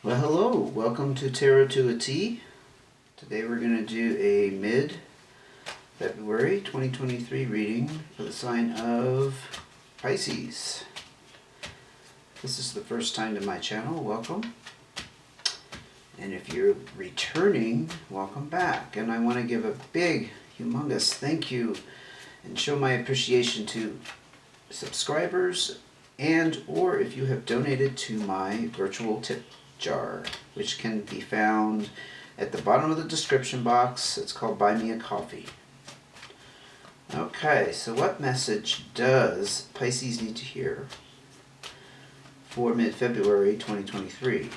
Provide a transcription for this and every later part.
Well, hello. Welcome to Tarot to a T. Today we're going to do a mid-February 2023 reading for the sign of Pisces. This is the first time to my channel. Welcome. And if you're returning, welcome back. And I want to give a big, humongous thank you and show my appreciation to subscribers and or if you have donated to my virtual tip jar, which can be found at the bottom of the description box. It's called Buy Me a Coffee. Okay, so what message does Pisces need to hear for mid-February 2023?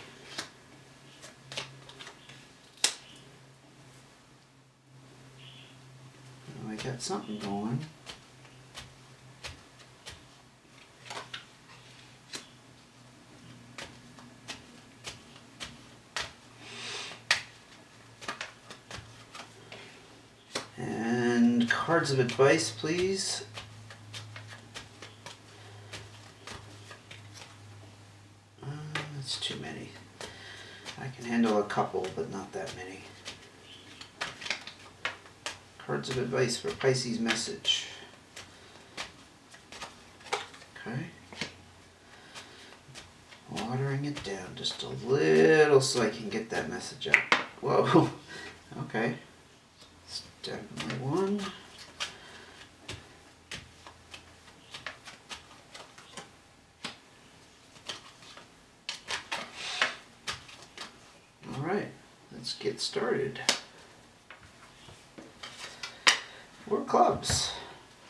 Oh, I got something going. And cards of advice, please. That's too many. I can handle a couple, but not that many. Cards of advice for Pisces message. Okay. Watering it down just a little so I can get that message out. Whoa. Okay. Definitely one. All right, let's get started. 4 clubs.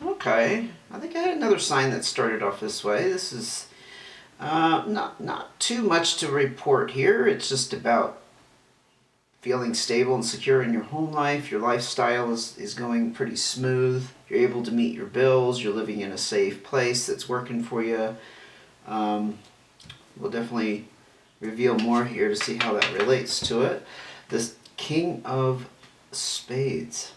Okay, I think I had another sign that started off this way. This is not too much to report here. It's just about feeling stable and secure in your home life. Your lifestyle is going pretty smooth. You're able to meet your bills. You're living in a safe place that's working for you. We'll definitely reveal more here to see how that relates to it. This King of Spades.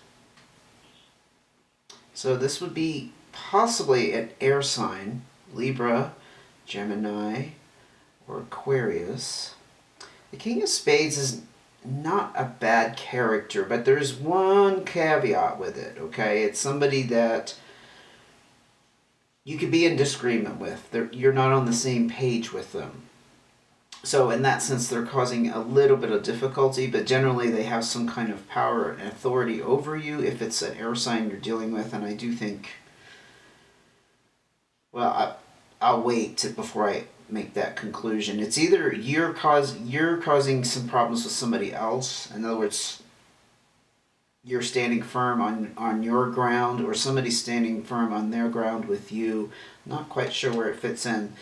So this would be possibly an air sign, Libra, Gemini, or Aquarius. The King of Spades is not a bad character, but there's one caveat with it, okay? It's somebody that you could be in disagreement with. You're not on the same page with them. So in that sense, they're causing a little bit of difficulty, but generally they have some kind of power and authority over you if it's an air sign you're dealing with. And I do think, well, I'll wait before I make that conclusion. It's either you're causing some problems with somebody else. In other words, you're standing firm on your ground, or somebody's standing firm on their ground with you. Not quite sure where it fits in.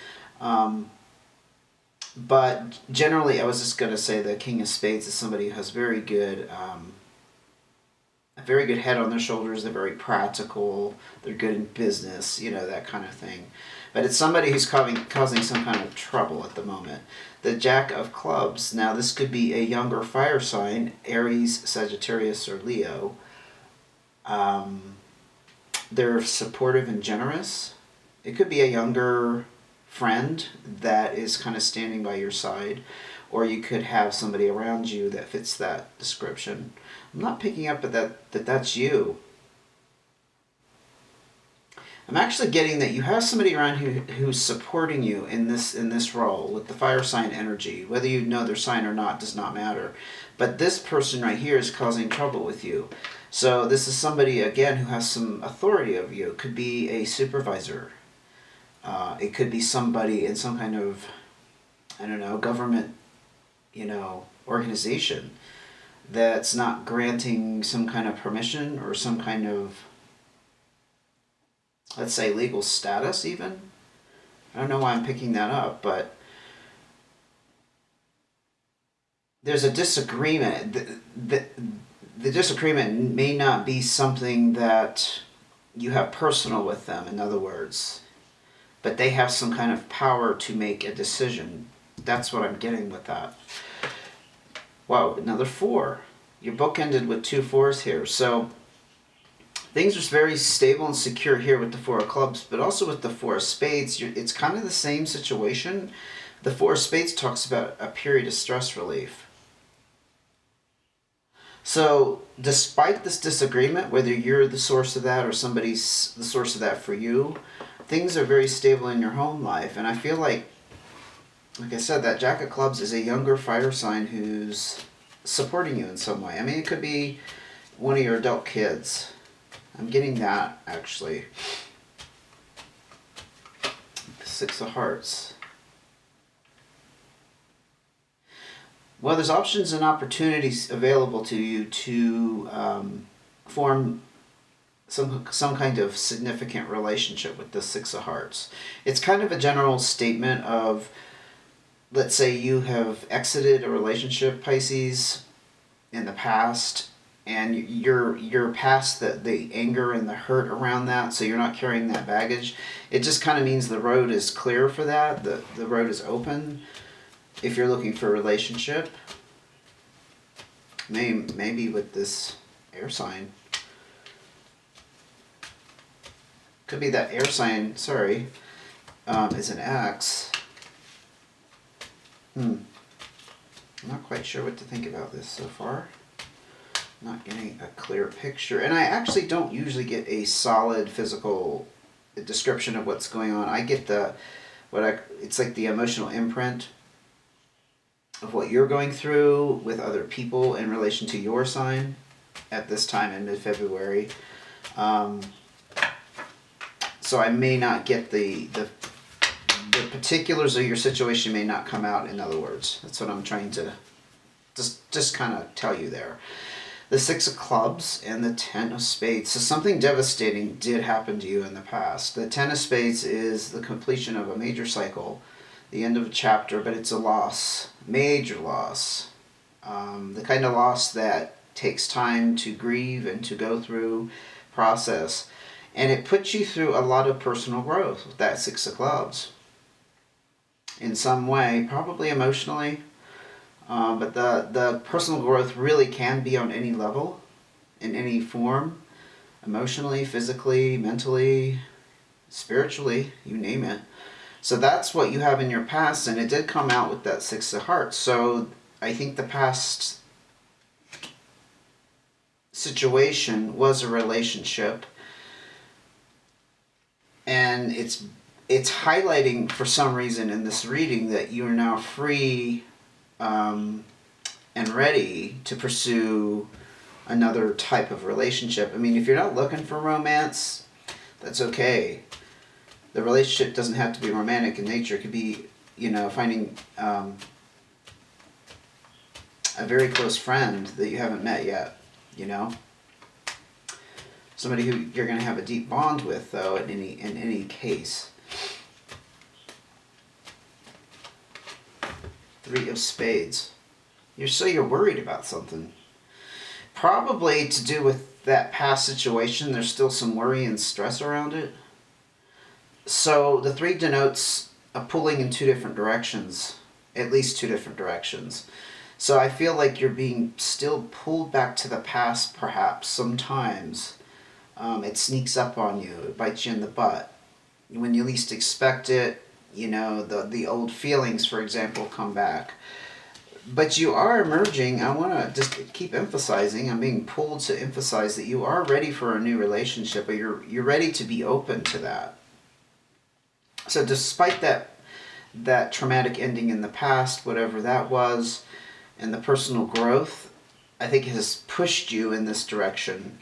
But generally, I was just going to say the King of Spades is somebody who has a very good head on their shoulders. They're very practical. They're good in business, that kind of thing. But it's somebody who's causing some kind of trouble at the moment. The Jack of Clubs. Now, this could be a younger fire sign, Aries, Sagittarius, or Leo. They're supportive and generous. It could be a younger friend that is kind of standing by your side, or you could have somebody around you that fits that description. I'm not picking up that's you. I'm actually getting that you have somebody around who's supporting you in this role with the fire sign energy. Whether you know their sign or not does not matter. But this person right here is causing trouble with you. So this is somebody, again, who has some authority over you. It could be a supervisor. It could be somebody in some kind of, government, organization that's not granting some kind of permission or some kind of, let's say, legal status even. I don't know why I'm picking that up, but there's a disagreement. The disagreement may not be something that you have personal with them, in other words, but they have some kind of power to make a decision. That's what I'm getting with that. Wow, another 4. Your book ended with 2 4s here. So things are very stable and secure here with the 4 of clubs, but also with the 4 of spades. It's kind of the same situation. The Four of Spades talks about a period of stress relief. So, despite this disagreement, whether you're the source of that or somebody's the source of that for you, things are very stable in your home life. And I feel like I said, that Jack of Clubs is a younger fire sign who's supporting you in some way. I mean, it could be one of your adult kids. I'm getting that, actually. Six of Hearts. Well, there's options and opportunities available to you to form some kind of significant relationship with the Six of Hearts. It's kind of a general statement of, let's say you have exited a relationship, Pisces, in the past, and you're past the anger and the hurt around that, so you're not carrying that baggage. It just kind of means the road is clear for that. The road is open if you're looking for a relationship. Maybe with this air sign. Could be that air sign, sorry, is an X. I'm not quite sure what to think about this so far. Not getting a clear picture. And I actually don't usually get a solid physical description of what's going on. I get it's like the emotional imprint of what you're going through with other people in relation to your sign at this time in mid-February. So I may not get the particulars of your situation may not come out, in other words. That's what I'm trying to just kind of tell you there. The Six of Clubs and the Ten of Spades. So something devastating did happen to you in the past. The Ten of Spades is the completion of a major cycle, the end of a chapter, but it's a loss, major loss. The kind of loss that takes time to grieve and to go through, process. And it puts you through a lot of personal growth with that Six of Clubs. In some way, probably emotionally, but the personal growth really can be on any level, in any form, emotionally, physically, mentally, spiritually, you name it. So that's what you have in your past, and it did come out with that Six of Hearts. So I think the past situation was a relationship, and it's highlighting for some reason in this reading that you are now free and ready to pursue another type of relationship. I mean, if you're not looking for romance, that's okay. The relationship doesn't have to be romantic in nature. It could be, finding a very close friend that you haven't met yet, Somebody who you're going to have a deep bond with, though, in any case. Three of Spades. You're worried about something. Probably to do with that past situation. There's still some worry and stress around it. So the three denotes a pulling in two different directions. At least two different directions. So I feel like you're being still pulled back to the past, perhaps, sometimes. It sneaks up on you. It bites you in the butt. When you least expect it, the old feelings, for example, come back. But you are emerging. I want to just keep emphasizing, I'm being pulled to emphasize that you are ready for a new relationship, or you're ready to be open to that. So despite that traumatic ending in the past, whatever that was, and the personal growth, I think it has pushed you in this direction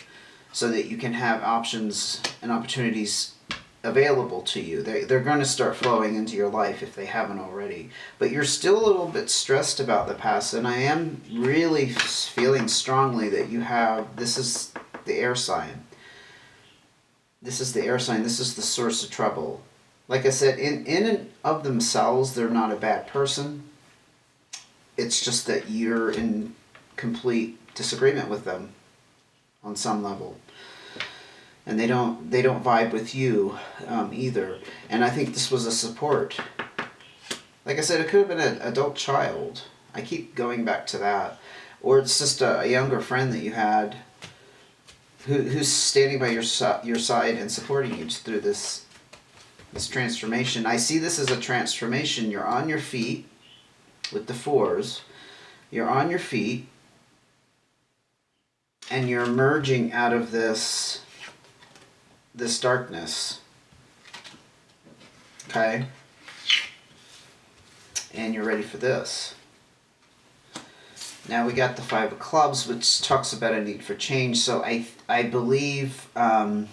so that you can have options and opportunities available to you. They're going to start flowing into your life if they haven't already. But you're still a little bit stressed about the past, and I am really feeling strongly that this is the air sign. This is the air sign. This is the source of trouble. Like I said, in and of themselves, they're not a bad person. It's just that you're in complete disagreement with them on some level. And they don't vibe with you either. And I think this was a support. Like I said, it could have been an adult child. I keep going back to that. Or it's just a younger friend that you had who's standing by your side and supporting you through this this transformation. I see this as a transformation. You're on your feet with the fours. You're on your feet and you're emerging out of this darkness. Okay? And you're ready for this. Now we got the Five of Clubs, which talks about a need for change. So I believe the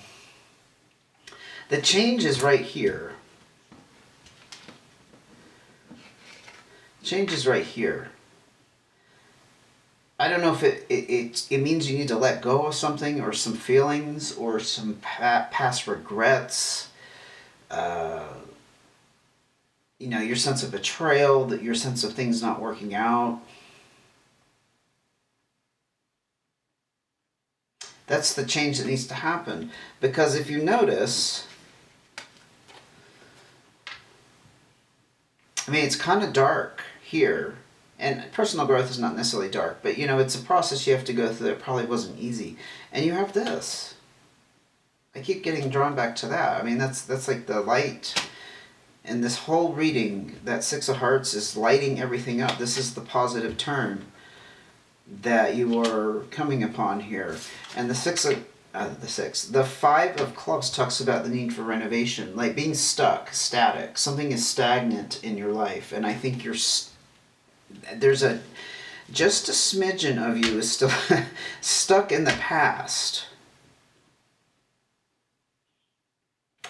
change is right here. Change is right here. I don't know if it means you need to let go of something or some feelings or some past regrets. You know, your sense of betrayal, your sense of things not working out. That's the change that needs to happen. Because if you notice, I mean, it's kind of dark here. And personal growth is not necessarily dark, but you know, it's a process you have to go through that probably wasn't easy. And you have this. I keep getting drawn back to that. I mean, that's like the light. And this whole reading, that Six of Hearts is lighting everything up. This is the positive turn that you are coming upon here. And the Five of Clubs talks about the need for renovation, like being stuck, static. Something is stagnant in your life, and I think there's just a smidgen of you is still stuck in the past.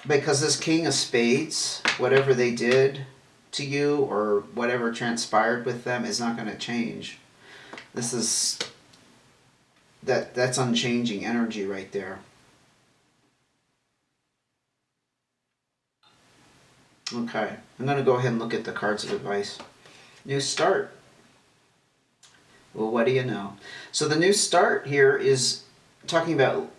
Because this King of Spades, whatever they did to you or whatever transpired with them is not going to change. This is that's unchanging energy right there. Okay, I'm going to go ahead and look at the cards of advice. New start. Well, what do you know? So the new start here is talking about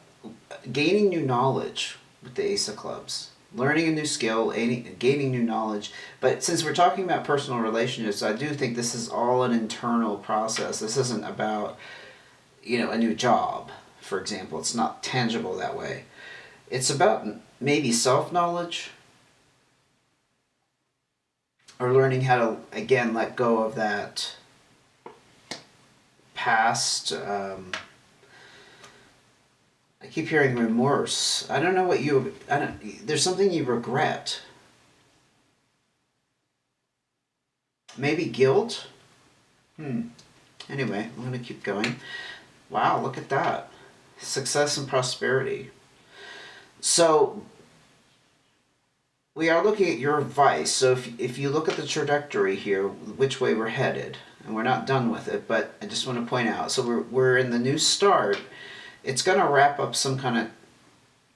gaining new knowledge with the Ace of Clubs. Learning a new skill, gaining new knowledge. But since we're talking about personal relationships, I do think this is all an internal process. This isn't about, you know, a new job, for example. It's not tangible that way. It's about maybe self-knowledge or learning how to, again, let go of that past. I keep hearing remorse. I don't know what there's something you regret. Maybe guilt? Anyway, I'm going to keep going. Wow, look at that. Success and prosperity. So, we are looking at your advice. So if you look at the trajectory here, which way we're headed, and we're not done with it, but I just want to point out. So we're in the new start. It's going to wrap up some kind of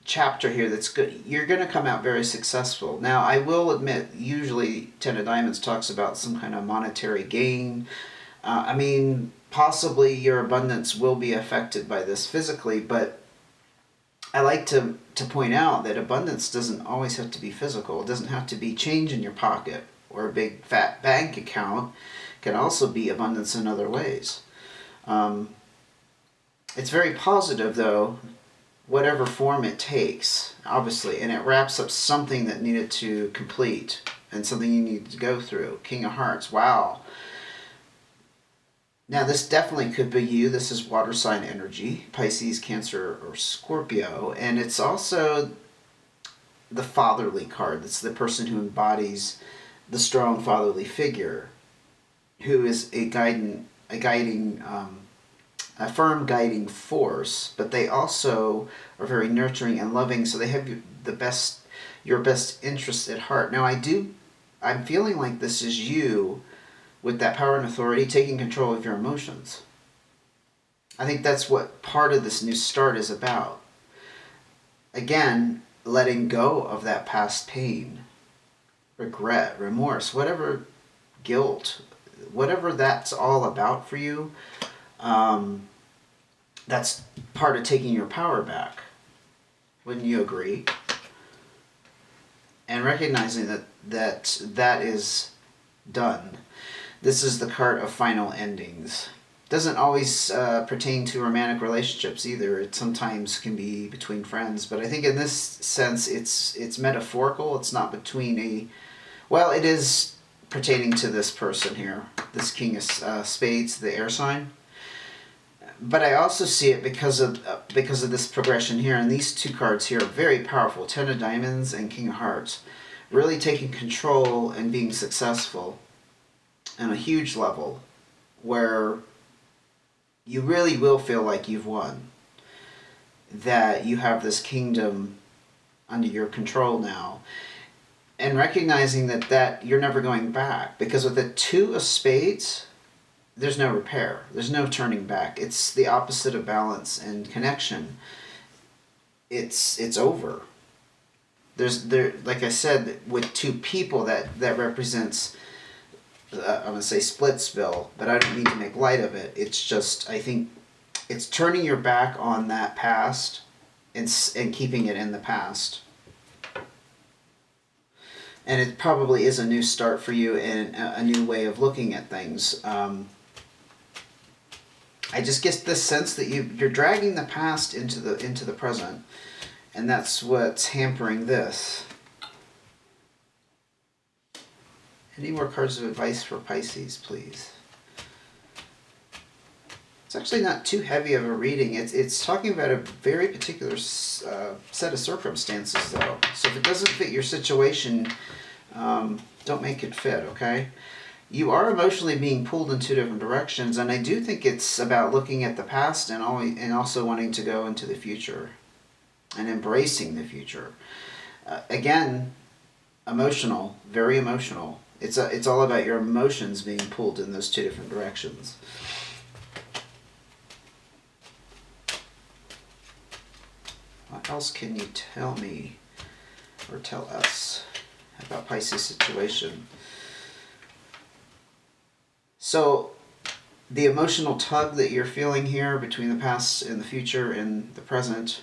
chapter here that's good. You're going to come out very successful. Now, I will admit, usually Ten of Diamonds talks about some kind of monetary gain. I mean, possibly your abundance will be affected by this physically, but I like to point out that abundance doesn't always have to be physical. It doesn't have to be change in your pocket or a big fat bank account. It can also be abundance in other ways. It's very positive, though, whatever form it takes, obviously, and it wraps up something that needed to complete and something you needed to go through. King of Hearts, wow. Now, this definitely could be you. This is water sign energy, Pisces, Cancer, or Scorpio, and it's also the fatherly card. It's the person who embodies the strong fatherly figure, who is a firm guiding force, but they also are very nurturing and loving, so they have your best interest at heart. Now, I'm feeling like this is you with that power and authority taking control of your emotions. I think that's what part of this new start is about. Again, letting go of that past pain, regret, remorse, whatever, guilt, whatever that's all about for you. That's part of taking your power back. Wouldn't you agree? And recognizing that is done. This is the card of final endings. Doesn't always pertain to romantic relationships either. It sometimes can be between friends, but I think in this sense it's metaphorical. It's not between a, well, it is pertaining to this person here, this King of Spades, the air sign. But I also see it because of this progression here, and these two cards here are very powerful: Ten of Diamonds and King of Hearts, really taking control and being successful on a huge level, where you really will feel like you've won, that you have this kingdom under your control now, and recognizing that you're never going back, because with the Two of Spades, there's no repair, there's no turning back. It's the opposite of balance and connection. It's over. There, like I said, with two people, that represents, I'm going to say splitsville, but I don't mean to make light of it. It's just, I think it's turning your back on that past and keeping it in the past. And it probably is a new start for you and a new way of looking at things. I just get this sense that you're dragging the past into the present, and that's what's hampering this. Any more cards of advice for Pisces, please? It's actually not too heavy of a reading. It's talking about a very particular set of circumstances, though. So if it doesn't fit your situation, don't make it fit, okay? You are emotionally being pulled in two different directions, and I do think it's about looking at the past and also wanting to go into the future and embracing the future. Again, emotional, very emotional. It's all about your emotions being pulled in those two different directions. What else can you tell me or tell us about Pisces' situation? So, the emotional tug that you're feeling here between the past and the future and the present,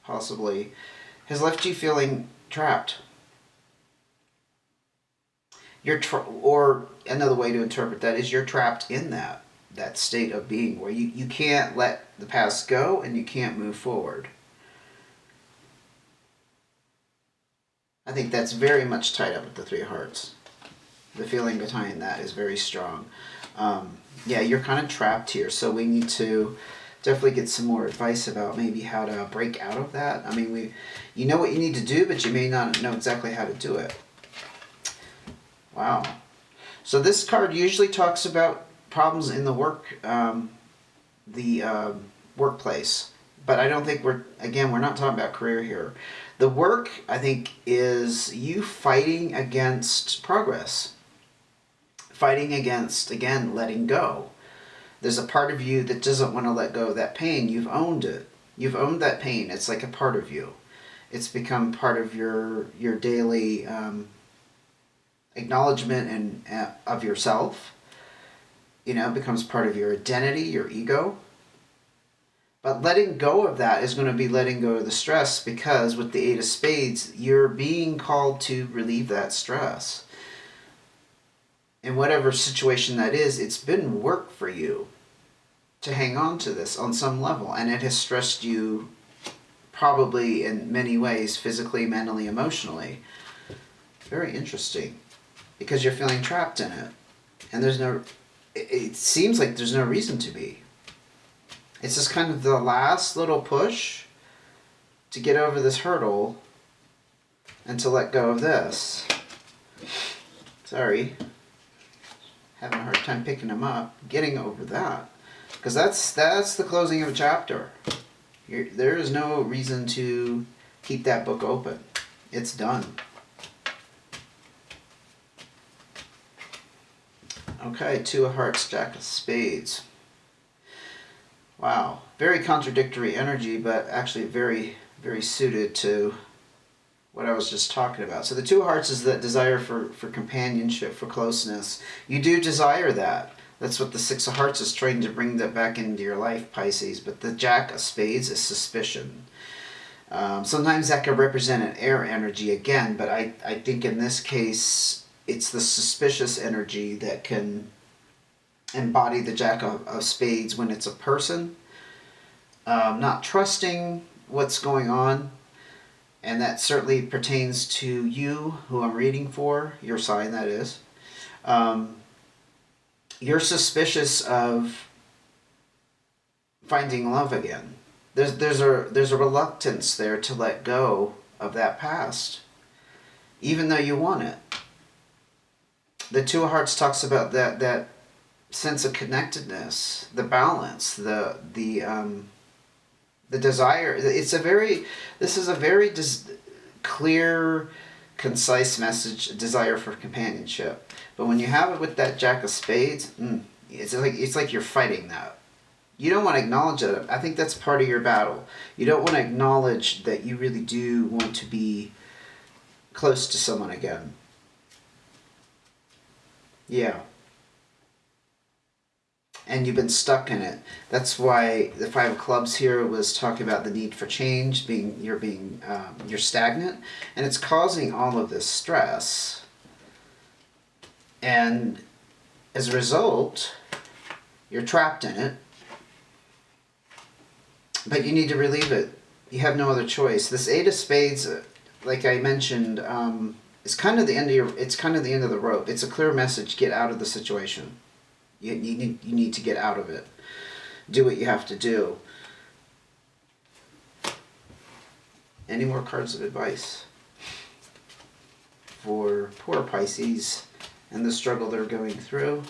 possibly, has left you feeling trapped. Or another way to interpret that is you're trapped in that state of being where you can't let the past go and you can't move forward. I think that's very much tied up with the Three of Hearts. The feeling behind that is very strong. Yeah, you're kind of trapped here, so we need to definitely get some more advice about maybe how to break out of that. I mean, you know what you need to do, but you may not know exactly how to do it. Wow. So this card usually talks about problems in the workplace, but I don't think we're not talking about career here. The work, I think, is you fighting against progress. Fighting against, again, letting go. There's a part of you that doesn't want to let go of that pain. You've owned it. You've owned that pain. It's like a part of you. It's become part of your daily acknowledgement and of yourself. You know, it becomes part of your identity, your ego. But letting go of that is going to be letting go of the stress, because with the Eight of Spades, you're being called to relieve that stress. In whatever situation that is, it's been work for you to hang on to this on some level, and it has stressed you probably in many ways, physically, mentally, emotionally. Very interesting, because you're feeling trapped in it, and it seems like there's no reason to be. It's just kind of the last little push to get over this hurdle and to let go of this. Sorry. Having a hard time picking them up, getting over that. Because that's the closing of a chapter. There is no reason to keep that book open. It's done. Okay, Two of Hearts, Jack of Spades. Wow, very contradictory energy, but actually very, very suited to what I was just talking about. So the Two of Hearts is that desire for companionship, for closeness. You do desire that. That's what the Six of Hearts is trying to bring that back into your life, Pisces. But the Jack of Spades is suspicion. Sometimes that can represent an air energy again, but I think in this case, it's the suspicious energy that can embody the Jack of Spades when it's a person, not trusting what's going on. And that certainly pertains to you, who I'm reading for, your sign, that is. You're suspicious of finding love again. There's a reluctance there to let go of that past, even though you want it. The Two of Hearts talks about that sense of connectedness, the balance, the desire. This is a very clear, concise message, a desire for companionship. But when you have it with that Jack of Spades, it's like you're fighting that. You don't want to acknowledge it. I think that's part of your battle. You don't want to acknowledge that you really do want to be close to someone again. Yeah. And you've been stuck in it. That's why the Five of Clubs here was talking about the need for change, you're stagnant, and it's causing all of this stress. And as a result, you're trapped in it. But you need to relieve it. You have no other choice. This Eight of Spades, like I mentioned, is kind of the end of it's kind of the end of the rope. It's a clear message: get out of the situation. You need to get out of it. Do what you have to do. Any more cards of advice for poor Pisces and the struggle they're going through?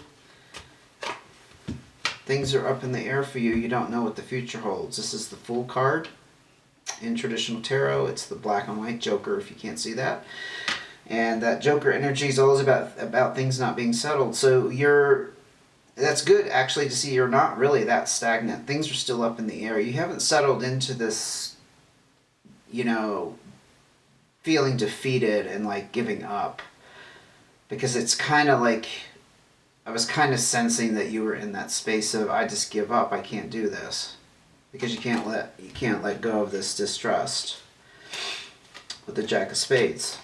Things are up in the air for you. You don't know what the future holds. This is the Fool card. In traditional tarot, it's the black and white Joker, if you can't see that. And that Joker energy is always about things not being settled. So that's good, actually, to see you're not really that stagnant. Things are still up in the air. You haven't settled into this, feeling defeated and like giving up. Because it's kind of like, I was kind of sensing that you were in that space of, I just give up, I can't do this. Because you can't let go of this distrust with the Jack of Spades.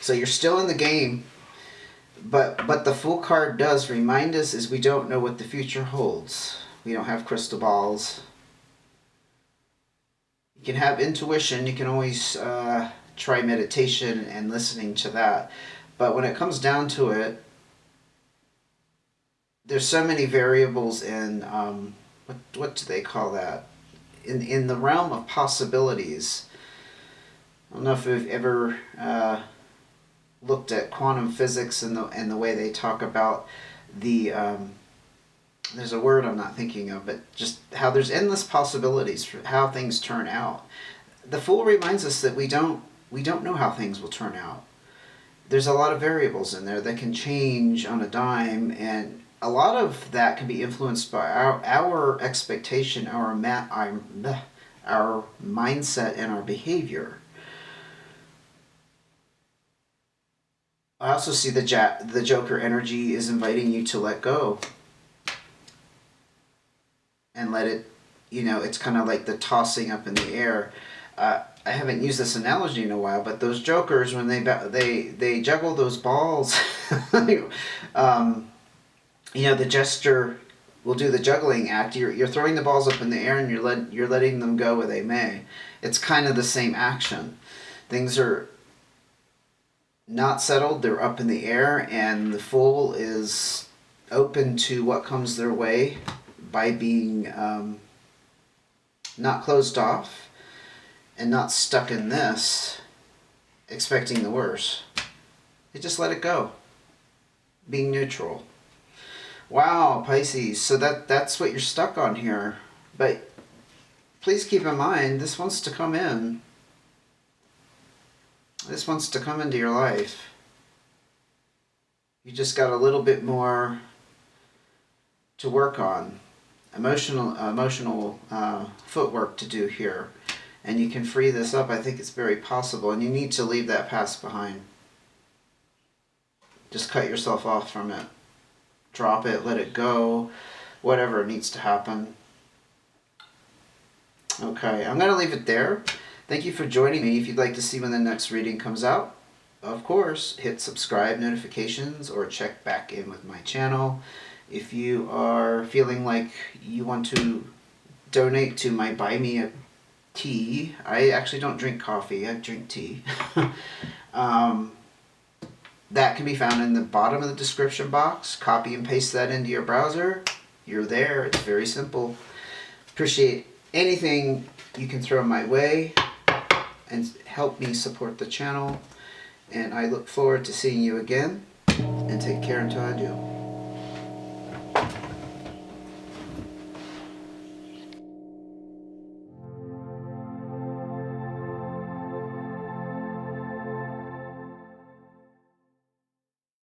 So you're still in the game, but the Fool card does remind us is we don't know what the future holds. We don't have crystal balls. You can have intuition. You can always try meditation and listening to that. But when it comes down to it, there's so many variables in, what do they call that? In the realm of possibilities. I don't know if we've ever looked at quantum physics and the way they talk about the there's a word I'm not thinking of, but just how there's endless possibilities for how things turn out. The Fool reminds us that we don't know how things will turn out. There's a lot of variables in there that can change on a dime, and a lot of that can be influenced by our expectation, our mindset, and our behavior. I also see the Joker energy is inviting you to let go and let it, it's kind of like the tossing up in the air. I haven't used this analogy in a while, but those Jokers, when they juggle those balls, the jester will do the juggling act. You're throwing the balls up in the air and you're letting them go where they may. It's kind of the same action. Things are not settled, they're up in the air, and the Fool is open to what comes their way by being not closed off and not stuck in this, expecting the worst. They just let it go, being neutral. Wow, Pisces, so that's what you're stuck on here. But please keep in mind, this wants to come in. This wants to come into your life. You just got a little bit more to work on. Emotional footwork to do here. And you can free this up. I think it's very possible. And you need to leave that past behind. Just cut yourself off from it. Drop it, let it go. Whatever needs to happen. Okay, I'm going to leave it there. Thank you for joining me. If you'd like to see when the next reading comes out, of course, hit subscribe notifications or check back in with my channel. If you are feeling like you want to donate to my Buy Me a Tea, I actually don't drink coffee, I drink tea. That can be found in the bottom of the description box. Copy and paste that into your browser. You're there. It's very simple. Appreciate anything you can throw my way and help me support the channel. And I look forward to seeing you again. And take care until I do.